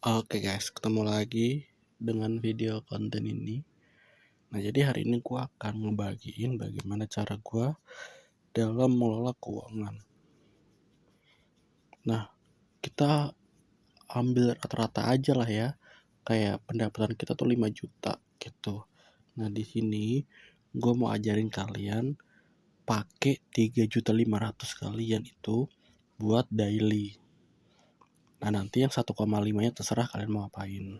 Oke guys, ketemu lagi dengan video konten ini. Nah, jadi hari ini gue akan ngebagiin bagaimana cara gue dalam mengelola keuangan. Nah, kita ambil rata-rata aja lah ya. Kayak pendapatan kita tuh 5 juta gitu. Nah, di sini gue mau ajarin kalian pakai 3.500.000 kalian itu buat daily. Nah, nanti yang 1,5-nya terserah kalian mau ngapain.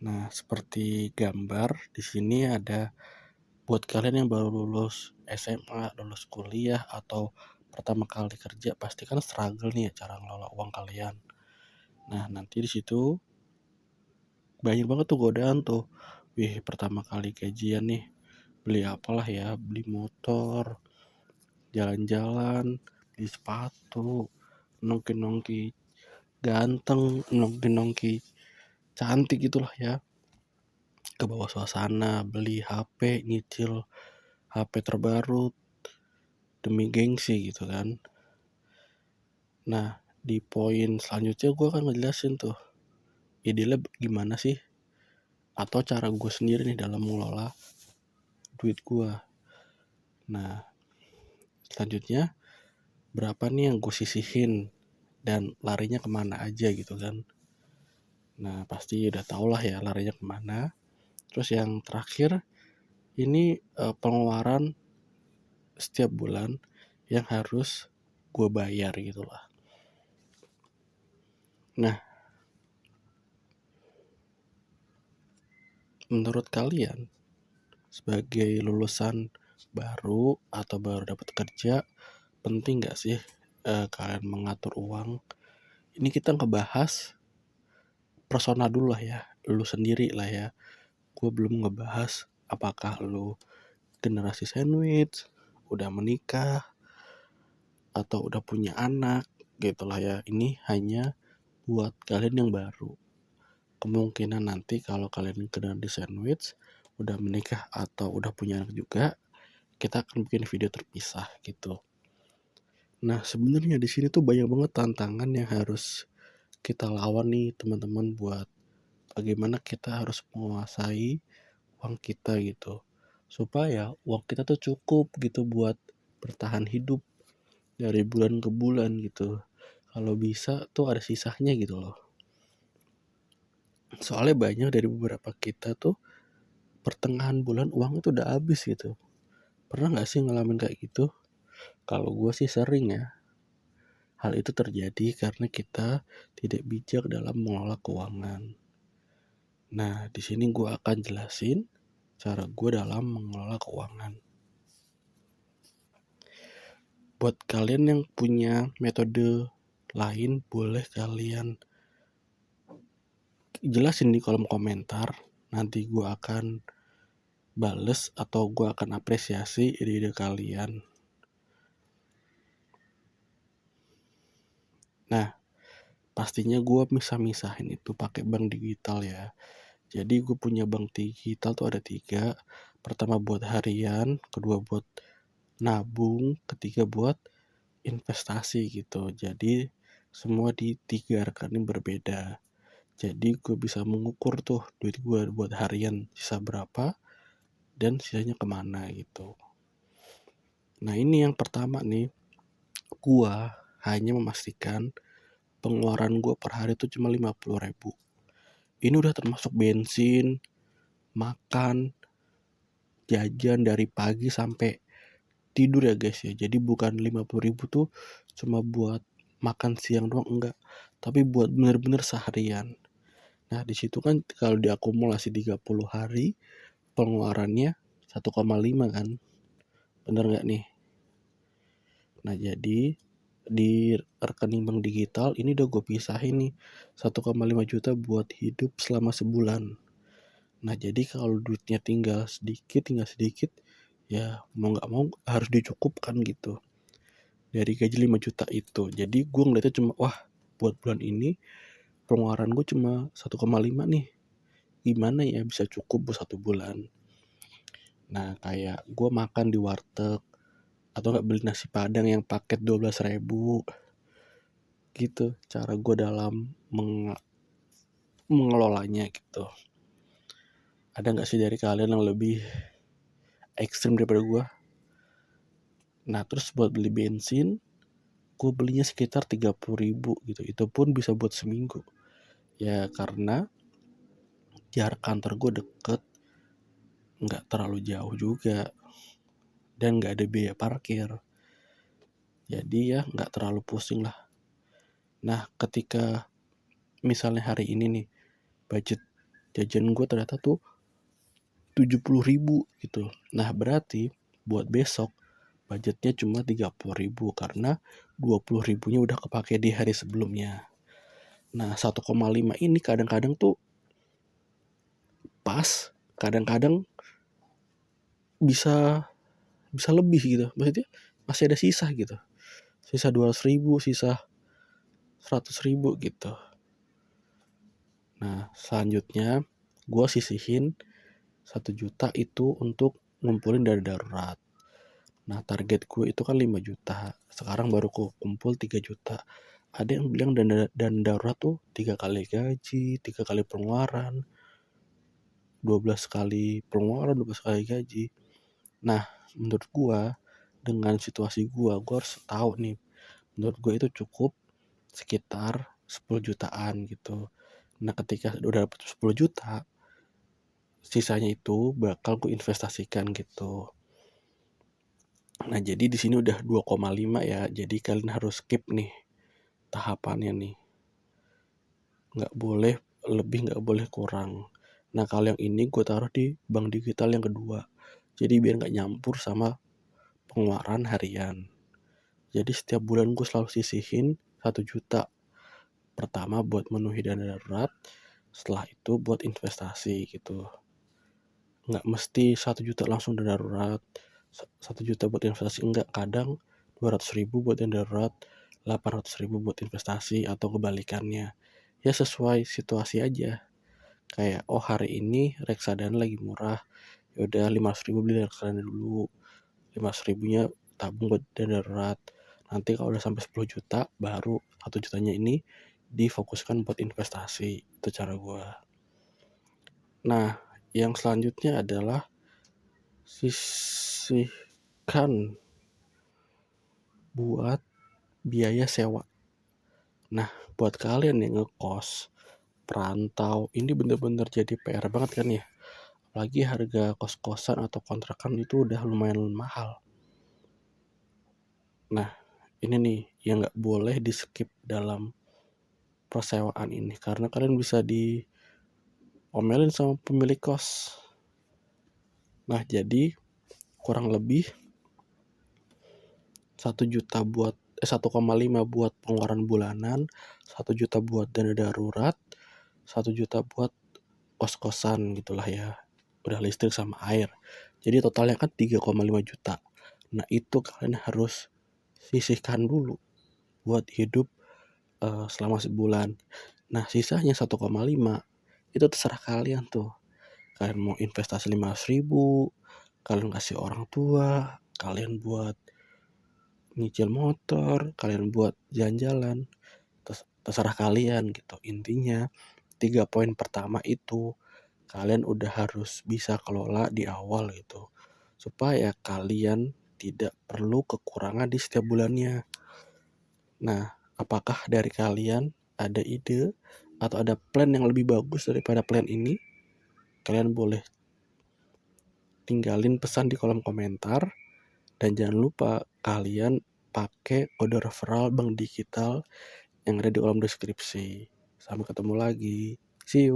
Nah, seperti gambar di sini ada buat kalian yang baru lulus SMA, lulus kuliah atau pertama kali kerja, pasti kan struggle nih ya cara ngelola uang kalian. Nah, nanti di situ banyak banget tuh godaan tuh. Wih, pertama kali gajian nih, beli apalah ya, beli motor, jalan-jalan, beli sepatu, nongki-nongki ganteng, nongki-nongki cantik gitulah ya. Ke bawah suasana, beli HP, nyicil HP terbaru demi gengsi gitu kan. Nah, di poin selanjutnya gue akan ngejelasin tuh idealnya gimana sih, atau cara gue sendiri nih dalam mengelola duit gue. Nah, selanjutnya berapa nih yang gue sisihin dan larinya kemana aja gitu kan. Nah, pasti udah tau lah ya larinya kemana. Terus yang terakhir ini pengeluaran setiap bulan yang harus gue bayar gitu lah. Nah, menurut kalian sebagai lulusan baru atau baru dapat kerja, penting gak sih kalian mengatur uang? Ini kita ngebahas persona dulu lah ya, lu sendiri lah ya. Gue belum ngebahas apakah lu generasi sandwich, udah menikah, atau udah punya anak gitu lah ya. Ini hanya buat kalian yang baru. Kemungkinan nanti kalau kalian generasi sandwich, udah menikah atau udah punya anak juga, kita akan bikin video terpisah gitu. Nah, sebenarnya di sini tuh banyak banget tantangan yang harus kita lawan nih teman-teman, buat bagaimana kita harus menguasai uang kita gitu. Supaya uang kita tuh cukup gitu buat bertahan hidup dari bulan ke bulan gitu. Kalau bisa tuh ada sisanya gitu loh. Soalnya banyak dari beberapa kita tuh pertengahan bulan uang itu udah habis gitu. Pernah gak sih ngalamin kayak gitu? Kalau gue sih sering ya. Hal itu terjadi karena kita tidak bijak dalam mengelola keuangan. Nah, di sini gue akan jelasin cara gue dalam mengelola keuangan. Buat kalian yang punya metode lain, boleh kalian jelasin di kolom komentar. Nanti gue akan bales atau gue akan apresiasi ide-ide kalian. Nah, pastinya gue misah-misahin itu pakai bank digital ya. Jadi gue punya bank digital tuh ada 3. Pertama buat harian, kedua buat nabung, ketiga buat investasi gitu. Jadi semua di 3 rekening berbeda. Jadi gue bisa mengukur tuh duit gue buat harian sisa berapa dan sisanya kemana gitu. Nah, ini yang pertama nih, gue hanya memastikan pengeluaran gue per hari itu cuma 50.000. Ini udah termasuk bensin, makan, jajan dari pagi sampai tidur ya guys ya. Jadi bukan 50.000 tuh cuma buat makan siang doang, enggak, tapi buat bener-bener seharian. Nah, di situ kan kalau diakumulasi 30 hari pengeluarannya 1,5 kan. Bener nggak nih? Nah, jadi di rekening bank digital ini udah gue pisahin nih 1,5 juta buat hidup selama sebulan. Nah, jadi kalau duitnya tinggal sedikit ya mau nggak mau harus dicukupkan gitu dari gaji 5 juta itu. Jadi gue ngeliatnya cuma, wah, buat bulan ini pengeluaran gue cuma 1,5 nih, gimana ya bisa cukup buat 1 bulan. Nah, kayak gue makan di warteg atau nggak beli nasi padang yang paket 12.000 gitu. Cara gue dalam mengelolanya gitu. Ada nggak sih dari kalian yang lebih ekstrim daripada gue? Nah terus buat beli bensin, gue belinya sekitar 30.000 gitu. Itu pun bisa buat seminggu. Ya karena jarak kantor gue deket, nggak terlalu jauh juga, dan nggak ada biaya parkir. Jadi ya nggak terlalu pusing lah. Nah ketika misalnya hari ini nih, budget jajan gue ternyata tuh 70.000 gitu. Nah berarti buat besok budgetnya cuma 30.000 karena 20.000-nya udah kepake di hari sebelumnya. Nah 1,5 ini kadang-kadang tuh pas, kadang-kadang bisa bisa lebih gitu. Maksudnya masih ada sisa gitu. Sisa 200.000, sisa 100.000 gitu. Nah selanjutnya gue sisihin 1 juta itu untuk ngumpulin dana darurat. Nah target gue itu kan 5 juta. Sekarang baru kumpul 3 juta. Ada yang bilang dana darurat tuh 3 kali gaji, 3 kali pengeluaran, 12 kali pengeluaran, 12 kali gaji. Nah menurut gue dengan situasi gue harus tahu nih. Menurut gue itu cukup sekitar 10 jutaan gitu. Nah ketika udah dapet 10 juta, sisanya itu bakal gue investasikan gitu. Nah jadi di sini udah 2,5 ya. Jadi kalian harus skip nih tahapannya nih. Nggak boleh lebih, nggak boleh kurang. Nah kalau yang ini gue taruh di bank digital yang kedua. Jadi biar nggak nyampur sama pengeluaran harian. Jadi setiap bulan gue selalu sisihin 1 juta. Pertama buat memenuhi dana darurat. Setelah itu buat investasi gitu. Nggak mesti 1 juta langsung dana darurat. 1 juta buat investasi, enggak, kadang 200.000 buat dana darurat, 800.000 buat investasi atau kebalikannya. Ya sesuai situasi aja. Kayak hari ini reksadana lagi murah, ya udah 500.000 beli reksadana dulu, 500.000-nya tabung buat dana darurat. Nanti kalau udah sampai 10 juta baru 1 jutanya ini difokuskan buat investasi. Itu cara gue. Nah yang selanjutnya adalah sisihkan buat biaya sewa. Nah buat kalian yang ngekos, perantau, ini bener-bener jadi PR banget kan ya. Apalagi harga kos-kosan atau kontrakan itu udah lumayan mahal. Nah ini nih yang gak boleh di skip dalam persewaan ini. Karena kalian bisa diomelin sama pemilik kos. Nah jadi kurang lebih 1 juta buat 1,5 buat pengeluaran bulanan, 1 juta buat dana darurat, 1 juta buat kos-kosan gitulah ya. Udah listrik sama air. Jadi totalnya kan 3,5 juta. Nah itu kalian harus sisihkan dulu buat hidup selama sebulan. Nah sisanya 1,5 itu terserah kalian tuh. Kalian mau investasi 500.000, kalian kasih orang tua, kalian buat nyicil motor, kalian buat jalan-jalan, terserah kalian gitu. Intinya 3 poin pertama itu kalian udah harus bisa kelola di awal gitu, supaya kalian tidak perlu kekurangan di setiap bulannya. Nah apakah dari kalian ada ide atau ada plan yang lebih bagus daripada plan ini? Kalian boleh tinggalin pesan di kolom komentar. Dan jangan lupa kalian pakai kode referral bank digital yang ada di kolom deskripsi. Sampai ketemu lagi. See you.